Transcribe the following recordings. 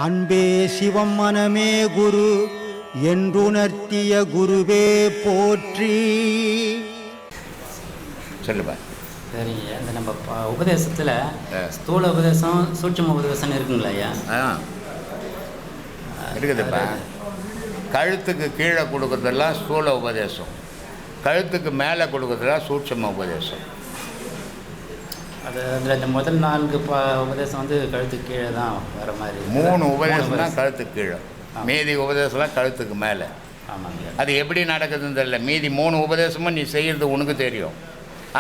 அன்பே சிவம் மனமே குரு என்றுணர்த்திய குருவே போற்றி. சொல்லுப்பா. சரிங்க, இந்த நம்ம உபதேசத்தில் ஸ்தூல உபதேசம் சூட்சும உபதேசம் இருக்குங்களா ஐயா? இருக்குதுப்பா. கழுத்துக்கு கீழே கொடுக்குறதெல்லாம் ஸ்தூல உபதேசம், கழுத்துக்கு மேலே கொடுக்குறதெல்லாம் சூட்சும உபதேசம். அது அதில் இந்த முதல் 4 உபதேசம் வந்து கழுத்துக்கு கீழே தான் வர மாதிரி. 3 உபதேசம் தான் கழுத்துக்கு கீழே, மீதி உபதேசம்லாம் கழுத்துக்கு மேலே. ஆமாங்க. அது எப்படி நடக்குதுன்னு தெரியல. மீதி 3 உபதேசமும் நீ செய்கிறது உனக்கு தெரியும்.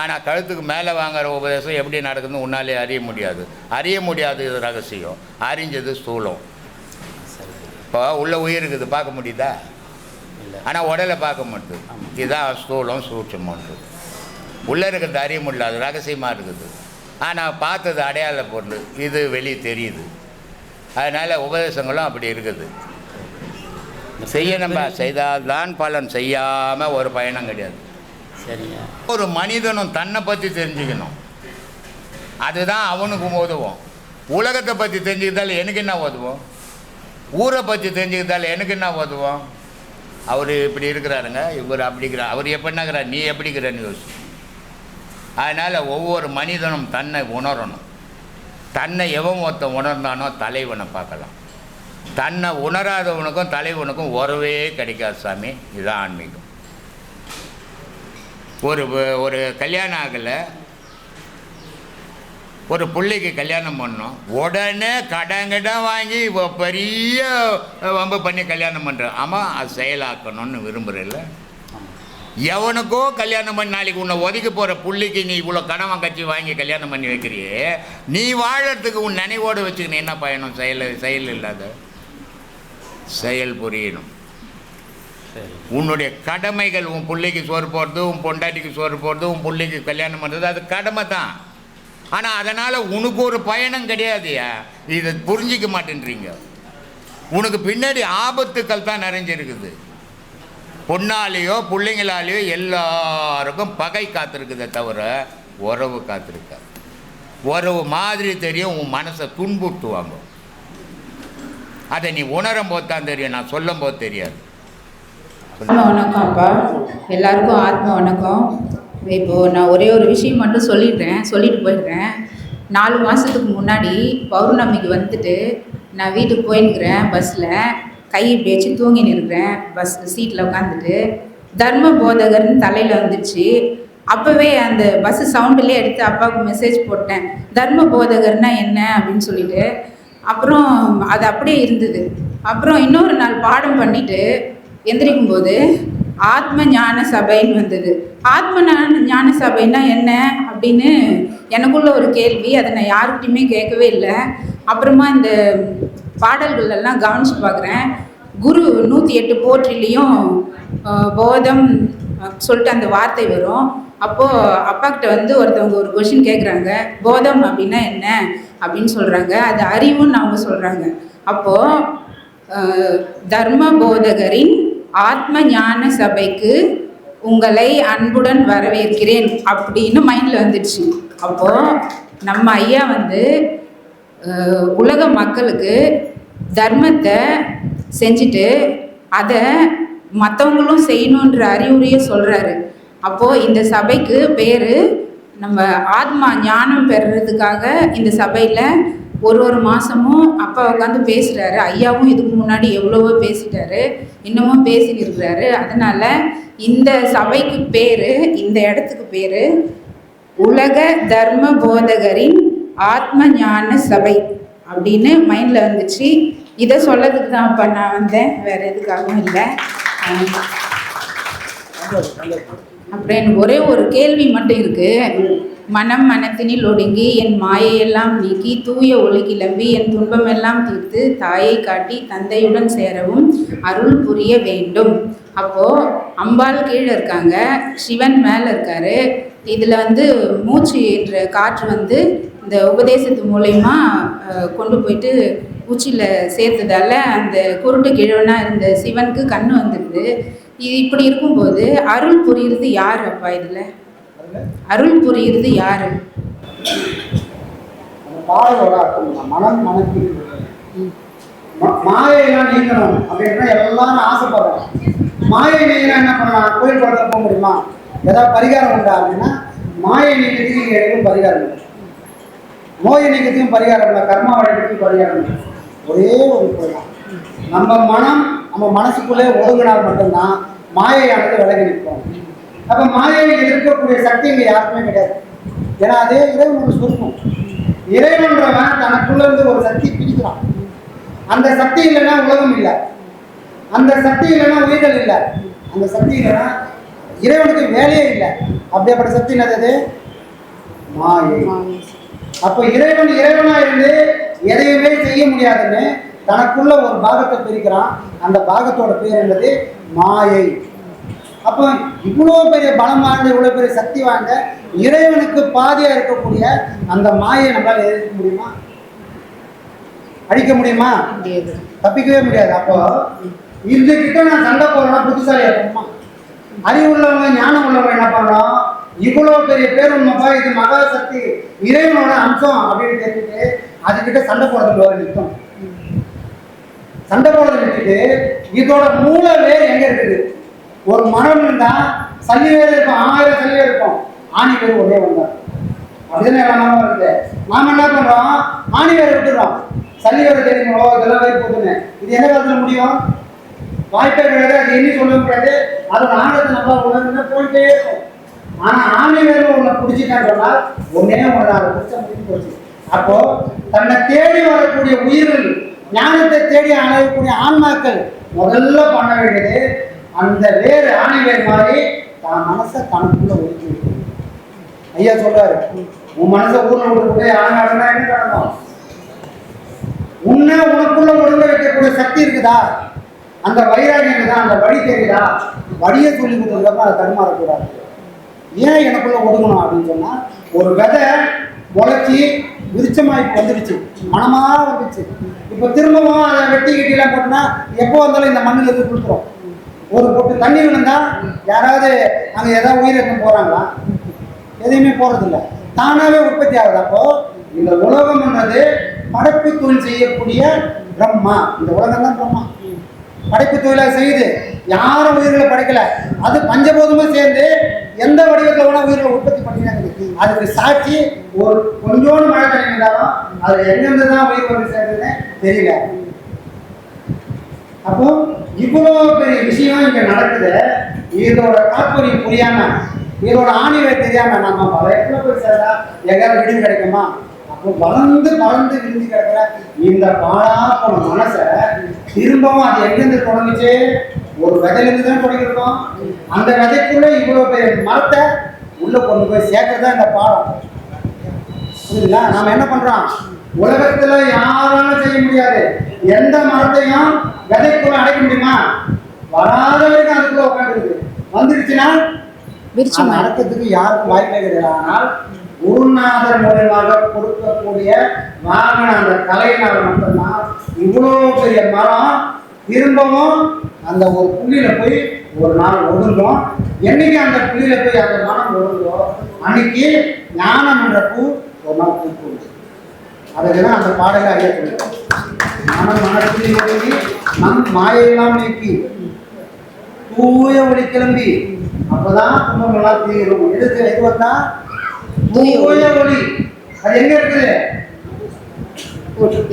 ஆனால் கழுத்துக்கு மேலே வாங்குகிற உபதேசம் எப்படி நடக்குதுன்னு உன்னாலே அறிய முடியாது. அறிய முடியாது, இது ரகசியம். அறிஞ்சது ஸ்தூலம். இப்போ உள்ள உயிர் இருக்குது, பார்க்க முடியுதா? ஆனால் உடலை பார்க்க மாட்டுது. இதுதான் ஸ்தூலம் சூட்சமன்றது. உள்ளே இருக்கிறது அறிய முடியல, அது ரகசியமாக இருக்குது. ஆனால் பார்த்தது அடையாள பொருள், இது வெளியே தெரியுது. அதனால் உபதேசங்களும் அப்படி இருக்குது. செய்யணும்பா, செய்தால்தான் பலன், செய்யாமல் ஒரு பயணம் கிடையாது. சரிங்க. ஒரு மனிதனும் தன்னை பற்றி தெரிஞ்சுக்கணும், அதுதான் அவனுக்கு உதவும். உலகத்தை பற்றி தெரிஞ்சுக்கிட்டால் எனக்கு என்ன உதவும்? ஊரை பற்றி தெரிஞ்சுக்கிட்டால் எனக்கு என்ன உதவும்? அவர் இப்படி இருக்கிறாருங்க, இவர் அப்படிங்கிறார், அவர் எப்படின்னாங்கிறார், நீ எப்படிங்கிறன்னு யோசி. அதனால் ஒவ்வொரு மனிதனும் தன்னை உணரணும். தன்னை எவன் ஒருத்தன் உணர்ந்தானோ தலைவனை பார்க்கலாம். தன்னை உணராதவனுக்கும் தலைவனுக்கும் உறவே கிடைக்காது சாமி. இதுதான் ஆன்மீகம். ஒரு கல்யாணம் ஆகலை, ஒரு பிள்ளைக்கு கல்யாணம் பண்ணோம், உடனே கடன் வாங்கி பெரிய வம்பு பண்ணி கல்யாணம் பண்ணுறேன். ஆமாம், அது செயலாக்கணும்னு விரும்புகிறல்ல. எவனுக்கோ கல்யாணம் பண்ணி நாளைக்கு உன்னை ஒதுக்கி போகிற புள்ளிக்கு நீ இவ்வளோ கடன் கட்சி வாங்கி கல்யாணம் பண்ணி வைக்கிறியே, நீ வாழறதுக்கு உன் நினைவோடு வச்சுக்கணும். என்ன பயணம்? செயல் இல்லாத செயல் புரியணும். உன்னுடைய கடமைகள், உன் பிள்ளைக்கு சோறு போடுறது, உன் பொண்டாட்டிக்கு சோறு போடுறது, உன் பிள்ளைக்கு கல்யாணம் பண்ணுறது, அது கடமை தான். ஆனால் அதனால் உனக்கு ஒரு பயணம் கிடையாதுயா. இதை புரிஞ்சிக்க மாட்டேன்றீங்க. உனக்கு பின்னாடி ஆபத்துக்கள் தான் நிறைஞ்சிருக்குது. பொண்ணாலேயோ பிள்ளைங்களாலேயோ எல்லாருக்கும் பகை காத்திருக்குதே தவிர உறவு காத்திருக்க. உறவு மாதிரி தெரியும், உன் மனசை துன்புறுத்துவாங்க. அதை நீ உணரும் போது தான் தெரியும், நான் சொல்லும் போது தெரியாது. வணக்கம் அப்பா, எல்லாருக்கும் ஆத்ம வணக்கம். இப்போது நான் ஒரே ஒரு விஷயம் மட்டும் சொல்லிட்டு போயிடுறேன். 4 மாதத்துக்கு முன்னாடி பௌர்ணமிக்கு வந்துட்டு நான் வீட்டுக்கு போயின்னுக்கிறேன். பஸ்ஸில் கை இப்படி வச்சு தூங்கின்னு இருக்கிறேன். பஸ் சீட்டில் உட்காந்துட்டு தர்ம போதகர்னு தலையில் வந்துச்சு. அப்போவே அந்த பஸ்ஸு சவுண்டுலேயே எடுத்து அப்பாவுக்கு மெசேஜ் போட்டேன், தர்ம போதகர்னா என்ன அப்படின்னு சொல்லிட்டு. அப்புறம் அது அப்படியே இருந்தது. அப்புறம் இன்னொரு நாள் பாடம் பண்ணிவிட்டு எந்திரிக்கும் போது ஆத்ம ஞான சபைன்னு வந்தது. ஆத்ம ஞான சபைன்னா என்ன அப்படின்னு எனக்குள்ள ஒரு கேள்வி. அதை நான் யாருக்கிட்டையுமே கேட்கவே இல்லை. அப்புறமா இந்த பாடல்களெல்லாம் கவனித்து பார்க்குறேன். குரு 108 போற்றிலையும் போதம் சொல்லிட்டு அந்த வார்த்தை வரும். அப்போது அப்பாக்கிட்ட வந்து ஒருத்தவங்க ஒரு கொஷின் கேட்குறாங்க, போதம் அப்படின்னா என்ன அப்படின்னு சொல்கிறாங்க. அது அறிவுன்னு அவங்க சொல்கிறாங்க. அப்போது தர்ம போதகரின் ஆத்ம ஞான சபைக்கு உங்களை அன்புடன் வரவேற்கிறேன் அப்படின்னு மைண்டில் வந்துடுச்சு. அப்போது நம்ம ஐயா வந்து உலக மக்களுக்கு தர்மத்தை செஞ்சுட்டு அதை மற்றவங்களும் செய்யணுன்ற அறிவுரையை சொல்கிறாரு. அப்போது இந்த சபைக்கு பேர், நம்ம ஆத்மா ஞானம் பெறுறதுக்காக இந்த சபையில் ஒரு மாதமும் அப்பா உட்காந்து பேசுகிறாரு. ஐயாவும் இதுக்கு முன்னாடி எவ்வளவோ பேசிட்டாரு, இன்னமும் பேசிட்டு இருக்கிறாரு. அதனால் இந்த சபைக்கு பேர், இந்த இடத்துக்கு பேர் உலக தர்ம போதகரின் ஆத்ம ஞான சபை அப்படின்னு மைண்டில் வந்துச்சு. இதை சொல்லதுக்கு தான் அப்போ நான் வந்தேன், வேறு எதுக்காகவும் இல்லை. அப்புறம் எனக்கு ஒரே ஒரு கேள்வி மட்டும் இருக்குது. மனம் மனத்தினில் ஒடுங்கி என் மாயையெல்லாம் நீக்கி தூய ஒளி கிளம்பி என் துன்பமெல்லாம் தீர்த்து தாயை காட்டி தந்தையுடன் சேரவும் அருள் புரிய வேண்டும். அப்போது அம்பாள் கீழே இருக்காங்க, சிவன் மேலே இருக்கார். இதில் வந்து மூச்சு என்ற காற்று வந்து இந்த உபதேசத்து மூலயமா கொண்டு போயிட்டு உச்சியில் சேர்த்ததால் அந்த குருட்டு கிழவனாக இருந்த சிவனுக்கு கண்ணு வந்துடுது. இது இப்படி இருக்கும்போது அருள் புரியுறது யார் அப்பா? இதில் அருள் புரியுறது யாரு? மனம் மனத்தில் மாயையெல்லாம் நீங்கணும் அப்படின்னா எல்லாரும் ஆசைப்படுறோம். மாயை நீங்கணும் என்ன பண்ணலாம்? கோயில் குளத்தை போக முடியுமா? ஏதாவது பரிகாரம் உண்டா அப்படின்னா மாயை நீக்கத்துக்கு இங்கே எதுவும் பரிகாரம் இல்லை, நோயை நீக்கத்துக்கும் பரிகாரம் இல்லை, கர்மா வழிபட்டுக்கும் பரிகாரம் இல்லை. ஒரே ஒரு கோயில் தான். நம்ம மனசுக்குள்ளே ஒதுங்கினால் மட்டும்தான் மாயையானது விலகி நிற்போம். அப்போ மாயையை எதிர்க்கக்கூடிய சக்தி இங்கே யாருக்குமே கிடையாது. ஏன்னா அதே இறைவனோட சுருக்கம். இறைவன்றவன் தனக்குள்ள இருந்து ஒரு சக்தி பிடிக்கிறான். அந்த சக்தி இல்லைன்னா உலகம் இல்லை, அந்த சக்தி இல்லைன்னா உயிர்கள் இல்லை, அந்த சக்தி இல்லைன்னா இறைவனுக்கு வேலையே இல்லை. அப்படியேப்பட்ட சக்தி என்னது? மாயை. அப்போ இறைவனா இருந்து எதையுமே செய்ய முடியாதுன்னு தனக்குள்ள ஒரு பாகத்தை பிரிக்கிறான். அந்த பாகத்தோட பேர் என்னது? மாயை. அப்போ இவ்வளோ பெரிய பலம் வாய்ந்த, இவ்வளோ பெரிய சக்தி வாய்ந்த இறைவனுக்கு பாதியாக இருக்கக்கூடிய அந்த மாயை நம்மளால் எதிர்க்க முடியுமா? அழிக்க முடியுமா? தப்பிக்கவே முடியாது. அப்போ இந்த கிட்ட நான் சண்டை போடுறேன்னா புத்திசாலியாக இருக்குமா? அறிவு உள்ளவங்க, ஞானம் உள்ளவங்க என்ன பண்ணுறோம்? இவ்வளோ பெரிய பேருண்மைப்பா, இது மகா சக்தி, இறைவனோட அம்சம் அப்படின்னு தெரிஞ்சுட்டு அதுக்கிட்ட சண்டை போடுறதுக்கு நிற்கும். சண்டை போடுறது நிறுத்திட்டு இதோட மூல வேர் எங்க இருக்குது? ஒரு மரம் இருந்தா சல்லி வேர் இருக்கும், 1000 சல்லி வேர் இருக்கும், ஆணி வேர் ஒரே வந்தார். அப்படிதான் எல்லா மரமும் இருக்குது. நாம என்ன பண்றோம்? ஆணி வேர் விட்டுறோம், சல்லி வேர் தெரியுமோ இதெல்லாம் வேர் போட்டுன்னு. இது எந்த காலத்துல முடியும்? வாய்ப்பே கிடையாது. அது என்ன சொல்ல முடியாது. அதோட ஆழத்தை நம்ம உணர்ந்து போயிட்டே இருக்கும். ஆனா ஆணி வேர் உன்னை பிடிச்சிட்டான்னு சொன்னால் ஒன்னே ஒன்று அதை பிடிச்ச முடிஞ்சு போச்சு. அப்போ தன்னை தேடி வரக்கூடிய உயிர்கள், ஞானத்தை தேடி அணையக்கூடிய ஆன்மாக்கள் முதல்ல பண்ண வேண்டியது அந்த வேறு ஆணி வேர் மாதிரி தான் மனசை தனக்குள்ள ஒதுக்கி வைக்கணும். ஐயா சொல்றாரு, உன் மனசை ஊர்ல விட்டு ஆனாடுனா என்ன நடக்கும்? உனக்குள்ள ஒழுங்க வைக்கக்கூடிய சக்தி இருக்குதா? அந்த வைராகியம் இருக்குதா? அந்த வழி தெரியுதா? வழியை சொல்லி கொடுத்ததுக்கப்புறம் அதை தடுமாறக்கூடாது. ஏன் எனக்குள்ள ஒடுங்கணும் அப்படின்னு சொன்னா, ஒரு விதை முளைச்சி விருச்சமாய் வந்துடுச்சு, மனமா வந்துச்சு. இப்போ திரும்பவும் அதை வெட்டி கிட்டிலாம் போட்டோம்னா எப்போ வந்தாலும் இந்த மண்ணில் இருந்து கொடுத்துரும். ஒரு பொட்டு தண்ணி விழுந்தா யாராவது அங்கே ஏதாவது உயிரிழந்து போகிறாங்களா? எதையுமே போகிறதில்ல, தானாகவே உற்பத்தி ஆகுது. அப்போ இந்த உலகம்ன்றது படைப்பு தொழில் செய்யக்கூடிய பிரம்மா. இந்த உலகம் தான் பிரம்மா படைப்பு தொழிலாக செய்யுது. யாரும் உயிர்களை படைக்கல, அது பஞ்சபூதமும் சேர்ந்து எந்த வடிவத்தில் வேணா உயிர்களை உற்பத்தி பண்ணினாங்க. அதுக்கு சாட்சி ஒரு கொஞ்சோண்டு மழை தண்ணி இருந்தாலும் அது எங்கிருந்து தான் உயிர் வந்து சேர்ந்ததுன்னு தெரியல. அப்போ இவ்வளோ பெரிய விஷயம் இங்க நடக்குது. இதோட தாற்பயம் புரியாம, இதோட ஆணிவை தெரியாம நம்ம பல இடத்துல போய் சேர்ந்தா எங்கேயாவது விடுதி கிடைக்குமா? அப்போ வளர்ந்து விரிஞ்சு கிடக்கிற இந்த பாழா போன மனசை திரும்பவும் அது எங்கிருந்து தொடங்குச்சு? ஒரு விதையிலிருந்து தான் தொடங்கிருக்கோம். அந்த விதைக்குள்ள இவ்வளவு பெரிய மரத்தை உள்ள கொண்டு போய் சேர்க்கறதா இந்த பாடம். புரியுதுங்களா? நாம என்ன பண்றோம்? உலகத்துல யாராலும் செய்ய முடியாது. எந்த மரத்தையும் விதைக்குள்ள அடைக்க முடியுமா? வராத வரைக்கும் அதுக்குள்ள உட்காந்துருக்கு. வந்துருச்சுன்னா நடக்கிறதுக்கு யாருக்கும் வாய்ப்பே கிடையாது. ஆனால் குருநாதர் மூலமாக கொடுக்கக்கூடிய வாகன அந்த கலையினால் மட்டும்தான் இவ்வளோ பெரிய மரம் திரும்பவும் அந்த ஒரு புள்ளியில போய் ஒரு நாள் ஒதுங்கும். என்னைக்கு அந்த புள்ளியில போய் அந்த மனம் ஒதுங்கோ அன்னைக்கு ஞானம் என்ற பூ ஒரு நாள் பூக்கும். அதுக்குதான் அந்த பாடலை அறிய சொல்லுவோம். ஞானம் மனத்தில் ஒதுங்கி நம் மாயெல்லாம் நீக்கி தூய ஒளி கிளம்பி அப்பதான் கும்பமெல்லாம் தீரும். எது வந்தா தூய ஒளி. அது எங்க இருக்குது?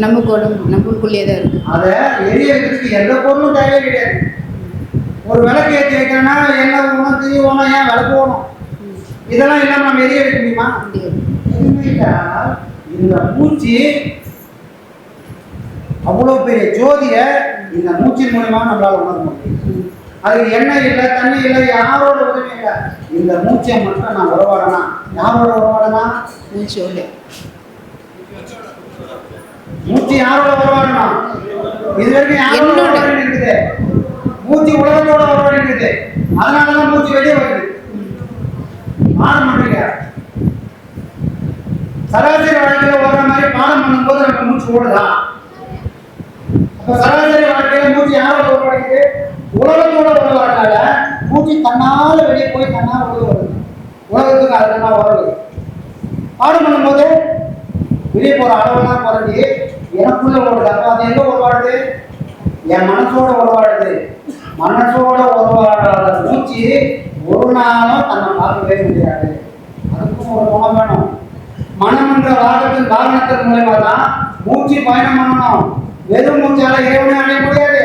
நமக்குள்ளே தான் இருக்கு. அதை எரியறதுக்கு எந்த பொருளும் தேவையே கிடையாது. ஒரு விளக்கு ஏற்றி வைக்கிறோன்னா என்ன வேணும், திரி வேணும், ஏன் விளக்கு வேணும்? இதெல்லாம் இல்லாம நம்ம எரிய வைக்க முடியுமா? எதுவுமே இல்லை. இந்த மூச்சு அவ்வளோ பெரிய ஜோதியை இந்த மூச்சின் மூலமா நம்மளால உணர முடியும். அதுக்கு எண்ணெய் இல்லை, தண்ணி இல்லை, யாரோட உதவி இல்லை. இந்த மூச்சை மட்டும் நான் உறவாடனா. யாரோட உறவாடனா? மூச்சோட. மூச்சு யாரோட உறவாடணும்? இது வரைக்கும் யாரோட உறவாடி இருக்குது? மூச்சு உலகத்தோட உறவாடி இருக்குது. அதனாலதான் மூச்சு வெளியே வருது. பாடம் பண்றீங்க, சராசரி வாழ்க்கையில ஓடுற மாதிரி பாடம் பண்ணும்போது நம்ம மூச்சு ஓடுதா? அப்ப சராசரி வாழ்க்கையில மூச்சு யாரோட உறவாடிக்குது? உலகத்தோட உறவாடினால மூச்சு தன்னால வெளியே போய் தன்னால உள்ள வருது. உலகத்துக்கு அதெல்லாம் உறவுது. பாடம் பண்ணும்போது வெளியே போற அளவெல்லாம் குறைஞ்சி எனக்குள்ள ஓடுது. அப்போ அது எங்க உருவாடுது? என் மனசோட உருவாடுது. மனசோட உருவாடாத மூச்சு ஒரு நாளும் தன்னை பார்க்கவே முடியாது. அதுக்கும் ஒரு குணம் வேணும். மனம் என்ற வாகனத்தின் மூலமா தான் மூச்சு பயணம் பண்ணணும். வெறும் மூச்சால இறைவனை அடைய முடியாது,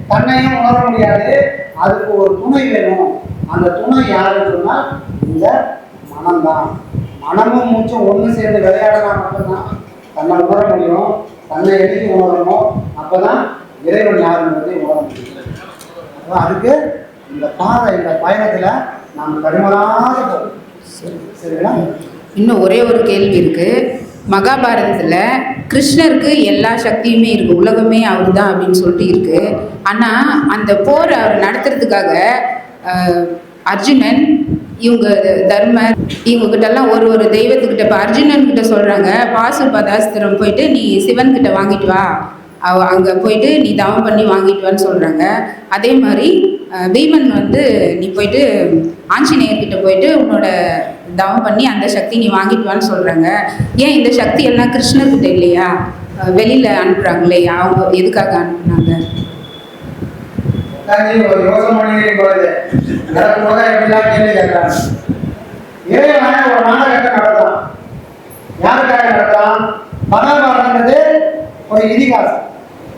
தன்னையும் உணர முடியாது. அதுக்கு ஒரு துணை வேணும். அந்த துணை யாருன்னு சொன்னால் இந்த மனம்தான். மனமும் மூச்சும் ஒன்று சேர்ந்து விளையாடனா மட்டும்தான் தன்னை உணர முடியும். தன்னை எழுதி உணரணும். அப்பதான் இறைவன் யாருன்றதை உணர முடியும். அதுக்கு இந்த பாதை, இந்த பயணத்துல நாம் கடுமையாக போகும். சரிங்களா? இன்னும் ஒரே ஒரு கேள்வி இருக்கு. மகாபாரதத்தில் கிருஷ்ணருக்கு எல்லா சக்தியுமே இருக்கு, உலகமே அவர் தான் அப்படின்னு சொல்லிட்டு இருக்கு. ஆனால் அந்த போர் அவர் நடத்துறதுக்காக அர்ஜுனன், இவங்க தர்மர், இவங்ககிட்டலாம் ஒரு ஒரு தெய்வத்துக்கிட்ட இப்போ அர்ஜுனன் கிட்ட சொல்கிறாங்க, பாசுபதாஸ்திரம் போயிட்டு நீ சிவன் கிட்ட வாங்கிட்டு வா, அங்கே போயிட்டு நீ தவம் பண்ணி வாங்கிட்டு வான்னு சொல்கிறாங்க. அதே மாதிரி பீமன் வந்து நீ போயிட்டு ஆஞ்சநேயர்கிட்ட போயிட்டு உன்னோட தவம் பண்ணி அந்த சக்தி நீ வாங்கிட்டு வான்னு சொல்கிறாங்க. ஏன் இந்த சக்தி எல்லாம் கிருஷ்ணர்கிட்ட இல்லையா? வெளியில் அனுப்புகிறாங்களே, அவங்க எதுக்காக அனுப்புனாங்க? ஒரு யோசனை பண்ணி நடக்கும்போது எப்படிலாம் கேள்வி கேட்கறாங்க. இறைவன் ஒரு நாடகத்தை நடத்தான். யாருக்காக நடத்தான்? மகாபாரதன்றது ஒரு இதிகாசம்,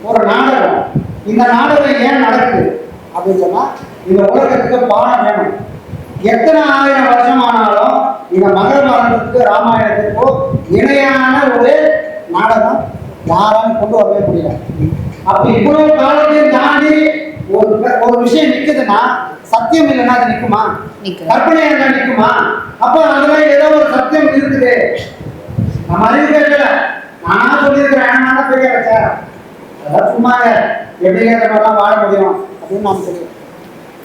ஒரு நாடகம். இந்த நாடகம் ஏன் நடக்குது அப்படின்னு சொன்னா இந்த உலகத்துக்கு பாடம் வேணும். எத்தனை ஆயிரம் வருஷம் ஆனாலும் இந்த மகாபாரதத்துக்கு ராமாயணத்துக்கோ இணையான ஒரு நாடகம் யாராலும் கொண்டு வரவே முடியல. அப்ப இவ்வளவு காலத்தையும் தாண்டி ஒரு விஷயம் நிக்குதுன்னா சத்தியம் இல்லைன்னா அது நிக்குமா? கற்பனை இருந்தா நிக்குமா? அப்ப அதுல ஏதோ ஒரு சத்தியம் இருக்குது. நம்ம அறிவு கேட்கல, நானா சொல்லியிருக்கிறேன், நானா பெரிய வச்சேன், அதான் சும்மா எப்படி கேட்கறதெல்லாம் வாழ முடியும் அப்படின்னு நாம் சொல்லுவோம்.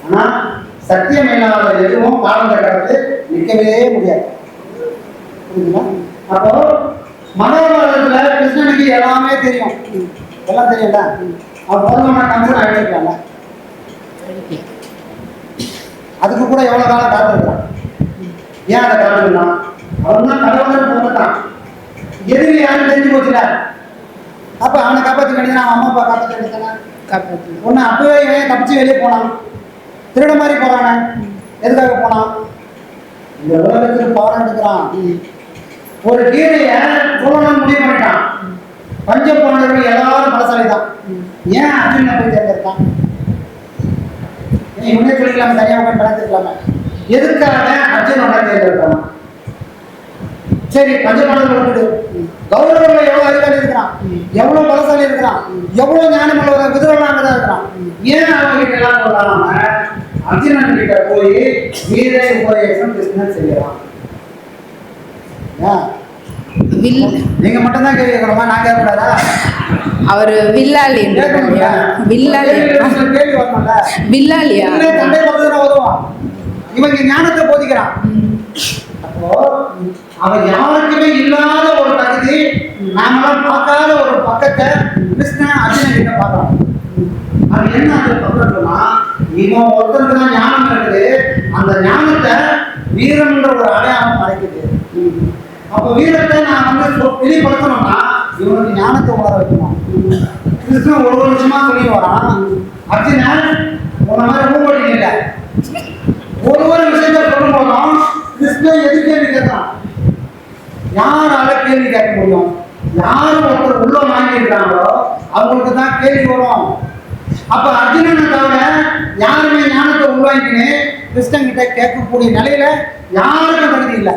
ஆனா சத்தியம் இல்லாத எதுவும் காலம் கட்டுறது நிற்கவே முடியாது. புரியுதுங்களா? அப்போ மகாபாரதத்துல கிருஷ்ணனுக்கு எல்லாமே தெரியும், எல்லாம் தெரியும்ல. அவன் பிறந்தவன கம்சன் அழிச்சிருக்காங்க. அதுக்கு கூட எவ்வளவு காலம் காத்திருக்கான். ஏன் அதை காத்திருந்தான்? அவன் தான் கடவுள் பிறந்துட்டான். எதிரி யாரும் தெரிஞ்சு போச்சுல. அப்ப அவனை காப்பாற்ற வேண்டியது அவன் அம்மா அப்பா காப்பாற்ற வேண்டியதானே. ஒன்னு அப்பவே இவன் தப்பிச்சு வெளியே போனான், திருட மாதிரி போறானே. எதுக்காக போனான்? இந்த உலகத்துக்கு பாடம் எடுக்கிறான். ஒரு கீழைய சோழன் முடிவு பண்ணிட்டான். பஞ்ச பாண்டவர்கள் எல்லாரும் பலசாலி தான். ஏன் அர்ஜுனனை போய் தேர்ந்தெடுத்தான்? இவனே சொல்லிக்கலாம, தனியாக போய் பணத்துக்கலாம. எதுக்காக அர்ஜுனனை தேர்ந்தெடுத்தான்? சரி, பஞ்சபாண்டவர்கள் விட்டுடு. கௌரவர்கள் எவ்வளவு அதிகாரி இருக்கிறான், எவ்வளவு பலசாலி இருக்கிறான், எவ்வளவு ஞானம் உள்ளவர விதுரனாகதான் இருக்கிறான். ஏன் அவங்க எல்லாம் சொல்றாங்க? அர்ஜுனன் கிட்ட போய் கீதை உபதேசம் கிருஷ்ணன் செய்யறான். நீங்க மட்டும் தான் கேட்கணுமா? நான் கேட்கக்கூடாதா? அவர் வில்லாளி, வில்லாளி, வில்லாளியா? தந்தை பக்கத்துல வருவான். இவங்க ஞானத்தை போதிக்கிறான். அப்போ அவன் யாருக்குமே இல்லாத ஒரு தகுதி, நாமெல்லாம் பார்க்காத ஒரு பக்கத்தை கிருஷ்ணன் அர்ஜுனன் கிட்ட பார்க்கலாம். அது என்ன அந்த பக்கத்துனா, இவன் ஒருத்தருக்கு தான் ஞானம் இருக்குது. அந்த ஞானத்தை வீரம்ன்ற ஒரு அடையாளம் மறைக்குது. அப்போ வீரத்தை நான் வந்து வெளிப்படுத்தணும்னா இவனுக்கு ஞானத்தை உணர வைக்கணும். கிருஷ்ணன் ஒரு வருஷமா சொல்லி வரான், அர்ஜுனன் உன்ன மாதிரி ஊம்படி இல்லை. ஒரு விஷயத்த சொல்லும் போதும் கிருஷ்ணன் எது கேள்வி கேட்கறான்? யாரால கேள்வி கேட்க முடியும்? யாரும் ஒருத்தர் உள்ள வாங்கி இருக்காங்களோ அவங்களுக்கு தான் கேள்வி வரும். அப்ப அர்ஜுனனை தவிர யாருமே ஞானத்தை உள்வாங்கின்னு கிருஷ்ணன் கிட்ட கேட்கக்கூடிய நிலையில யாருக்கும் தகுதி இல்லை.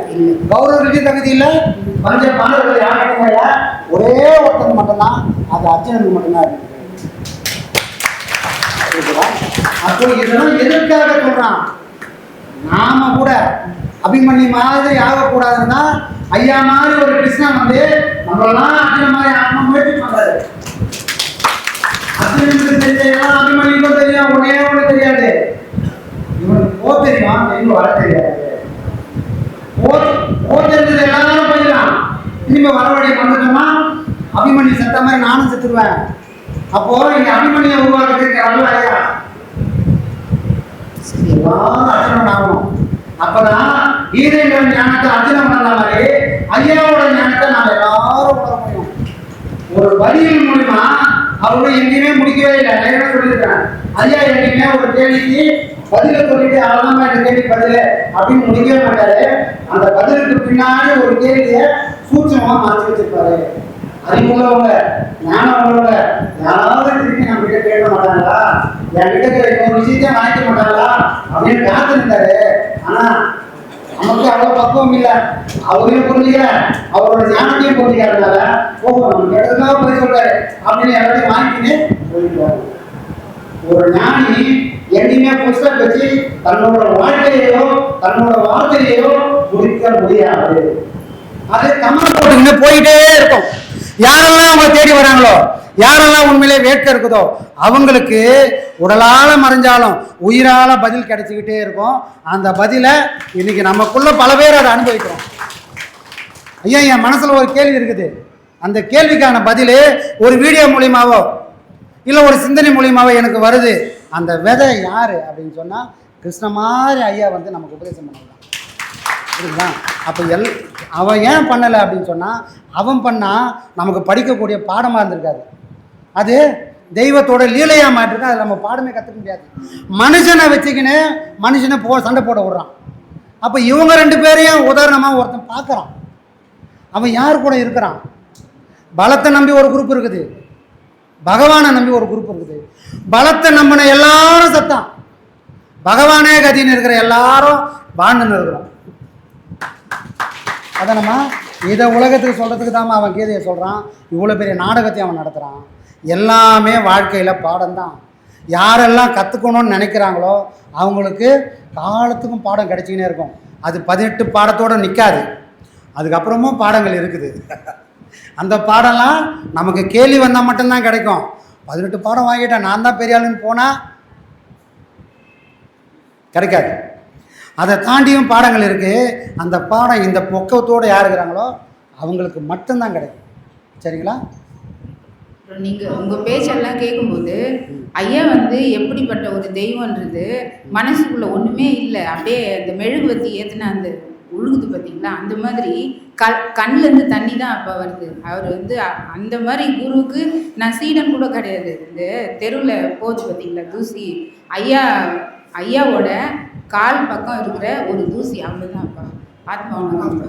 கௌரவர்களுக்கும் தகுதி இல்லை, பஞ்ச பாண்டவர்கள் யாருக்கும் இல்லை. ஒரே ஒருத்தன் மட்டும்தான், அது அர்ஜுனனுக்கு மட்டும்தான் இருக்கு. அப்போ இதெல்லாம் எதற்காக சொல்றான்? நாம கூட அபிமன்யு மாதிரி ஆகக்கூடாதுன்னா ஐயா மாதிரி ஒரு கிருஷ்ணன் வந்து நம்மளெல்லாம் அர்ஜுனன் மாதிரி ஆத்மா முயற்சி பண்றாரு. அர்ஜுனனுக்கு தெரியும், அபிமன்யுக்கும் தெரியும், ஒன்னே ஒண்ணு தெரியாது. இவனுக்கு போ தெரியும், எங்க வர தெரியாது. போ தெரிஞ்சது எல்லாரும் போயிடலாம். திரும்ப வர வழி வந்துட்டோமா அபிமன்யு செத்த மாதிரி நானும் செத்துருவேன். அப்போ இங்க அபிமன்யை உருவாக்குறதுக்கு அல்ல ஐயா, எல்லாரும் அர்ஜுனன் ஆகணும். அப்பதான் கீதைன்ற ஞானத்தை அர்ஜுனன் பண்ண மாதிரி ஐயாவோட ஞானத்தை நாம் எல்லாரும் உணர முடியும். ஒரு வழியில் அவரும் எங்கேயுமே முடிக்கவே இல்லை. நான் சொல்லியிருக்கேன், ஐயா எங்கேயுமே ஒரு கேள்விக்கு பதில சொல்லிட்டு அவ்வளோதான் இந்த கேள்வி பதில் அப்படின்னு முடிக்கவே மாட்டாரு. அந்த பதிலுக்கு பின்னாடி ஒரு கேள்வியை சூட்சமாக மாற்றி வச்சிருப்பாரு. அறிவுள்ளவங்க, ஞானம் உள்ளவங்க யாராவது திருப்பி நம்ம கிட்ட கேட்க மாட்டாங்களா, என்கிட்ட ஒரு விஷயத்தையும் வாங்கிக்க மாட்டாங்களா அப்படின்னு காத்திருந்தாரு. ஆனா நமக்கு அவ்வளவு பக்குவம் இல்லை. அவரையும் புரிஞ்சுக்கல, அவரோட ஞானத்தையும் புரிஞ்சுக்காதனால நம்ம கேட்டதுக்காக போய் சொல்றாரு அப்படின்னு எல்லாத்தையும் வாங்கிக்கிட்டு போயிடுவாரு. ஒரு ஞானி எங்கேயுமே புஸ்தகம் வச்சு தன்னோட வாழ்க்கையையோ தன்னோட வார்த்தையையோ முடிக்க முடியாது. அது கமெண்ட் போட்டுக்கிட்டு போயிட்டே இருக்கும். யாரெல்லாம் அவங்க தேடி வராங்களோ, யாரெல்லாம் உண்மையிலே வேட்கை இருக்குதோ அவங்களுக்கு உடலால மறைஞ்சாலும் உயிரால பதில் கிடைச்சிக்கிட்டே இருக்கும். அந்த பதிலை இன்னைக்கு நமக்குள்ள பல பேர் அதை அனுபவிக்கிறோம். ஐயா, என் மனசுல ஒரு கேள்வி இருக்குது, அந்த கேள்விக்கான பதில் ஒரு வீடியோ மூலியமாவோ இல்லை ஒரு சிந்தனை மூலியமாவோ எனக்கு வருது. அந்த விதை யாரு அப்படின்னு சொன்னா கிருஷ்ணமாரி ஐயா வந்து நமக்கு உபதேசம் பண்ணலாம். புரியுங்களா? அப்போ அவன் ஏன் பண்ணலை அப்படின்னு சொன்னால், அவன் பண்ணால் நமக்கு படிக்கக்கூடிய பாடமாக இருந்திருக்காது. அது தெய்வத்தோட லீலையாக மாட்டிருக்கா. அது நம்ம பாடமே கற்றுக்க முடியாது. மனுஷனை வச்சுக்கின்னு மனுஷனை சண்டை போட விடுறான். அப்போ இவங்க ரெண்டு பேரையும் உதாரணமாக ஒருத்தன் பார்க்குறான். அவன் யார் கூட இருக்கிறான்? பலத்தை நம்பி ஒரு குரூப் இருக்குது, பகவானை நம்பி ஒரு குரூப் இருக்குது. பலத்தை நம்பின எல்லாரும் சத்தான், பகவானே கதின்னு இருக்கிற எல்லாரும் வாழ்ந்துன்னு இருக்கிறோம். அதனம்மா இதை உலகத்துக்கு சொல்கிறதுக்கு தான் அவன் கீதையை சொல்கிறான். இவ்வளோ பெரிய நாடகத்தையும் அவன் நடத்துகிறான். எல்லாமே வாழ்க்கையில் பாடம்தான். யாரெல்லாம் கற்றுக்கணும்னு நினைக்கிறாங்களோ அவங்களுக்கு காலத்துக்கும் பாடம் கிடைச்சிக்கினே இருக்கும். அது 18 பாடத்தோடு நிற்காது, அதுக்கப்புறமும் பாடங்கள் இருக்குது. அந்த பாடம்லாம் நமக்கு கேள்வி வந்தால் மட்டும்தான் கிடைக்கும். 18 பாடம் வாங்கிட்டேன் நான் தான் பெரிய ஆளுன்னு போனால் கிடைக்காது. அதை தாண்டியும் பாடங்கள் இருக்குது. அந்த பாடம் இந்த பக்குவத்தோடு யார் இருக்கிறாங்களோ அவங்களுக்கு மட்டும்தான் கிடைக்கும். சரிங்களா? நீங்கள் உங்கள் பேச்செல்லாம் கேட்கும்போது ஐயா வந்து எப்படிப்பட்ட ஒரு தெய்வன்றது மனசுக்குள்ளே ஒன்றுமே இல்லை. அப்படியே அந்த மெழுகுவத்தி ஏற்றுனா அந்த ஒழுகுது பார்த்தீங்களா, அந்த மாதிரி கண்ணிலேருந்து தண்ணி தான் அப்போ வருது. அவர் வந்து அந்த மாதிரி குருவுக்கு நான் சீடன் கூட கிடையாது. இந்த தெருவில் போச்சு பார்த்தீங்களா தூசி, ஐயாவோட கால் பக்கம் இருக்கிற ஒரு தூசி, அவ்வளோதான் அப்பா. ஆத்மாவனம்.